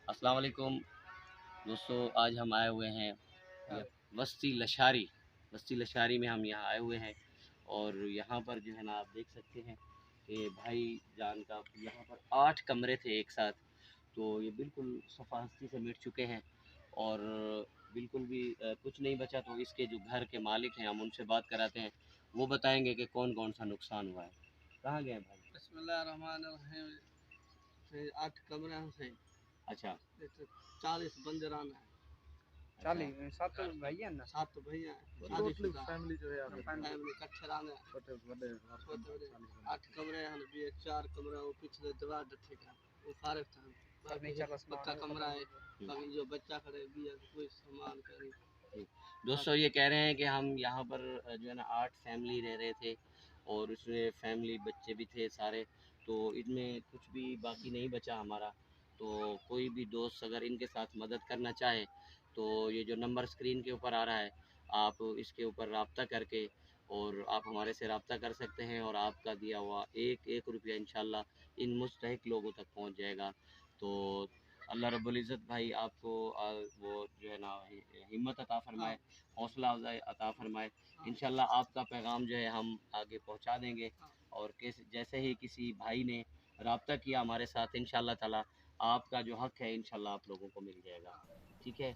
अस्सलाम वालेकुम दोस्तों, आज हम आए हुए हैं बस्ती लशारी में हम यहाँ आए हुए हैं। और यहाँ पर जो है ना, आप देख सकते हैं कि भाई जान का यहाँ पर 8 कमरे थे एक साथ। तो ये बिल्कुल सफाहस्ती से मिट चुके हैं और बिल्कुल भी कुछ नहीं बचा। तो इसके जो घर के मालिक हैं, हम उनसे बात कराते हैं, वो बताएंगे कि कौन कौन सा नुकसान हुआ है। कहाँ गए भाई? बिस्मिल्लाहिर्रहमानिर्रहीम। 8 कमरे हैं। अच्छा, 40 बंजरान है। 40 7 भैया ना, 7 भैया फैमिली जो है फैमिली इकट्ठे रहने 8 कमरे हैं भी। 4 कमरे वो पिछले दीवार ठीक है वो फारग था। पक्का कमरा है, बाकी जो बच्चा खड़े भी है कोई सामान करी। दोस्तों ये कह रहे हैं कि हम यहाँ पर जो है ना 8 फैमिली रह रहे थे और उसमें फैमिली बच्चे भी थे सारे। तो इनमें कुछ भी बाकी नहीं बचा हमारा। तो कोई भी दोस्त अगर इनके साथ मदद करना चाहे तो ये जो नंबर स्क्रीन के ऊपर आ रहा है, आप इसके ऊपर रब्ता करके और आप हमारे से रब्ता कर सकते हैं और आपका दिया हुआ एक एक रुपया इंशाल्लाह इन मुस्तहिक लोगों तक पहुँच जाएगा। तो अल्लाह रब्बुल इज़्ज़त भाई आपको वो जो है ना हिम्मत अता फरमाए, हौसला अफ़ज़ाई अता फरमाए। इंशाल्लाह आपका पैगाम जो है हम आगे पहुंचा देंगे। और जैसे ही किसी भाई ने रब्ता किया हमारे साथ, इंशाल्लाह ताला आपका जो हक़ है इंशाल्लाह आप लोगों को मिल जाएगा। ठीक है।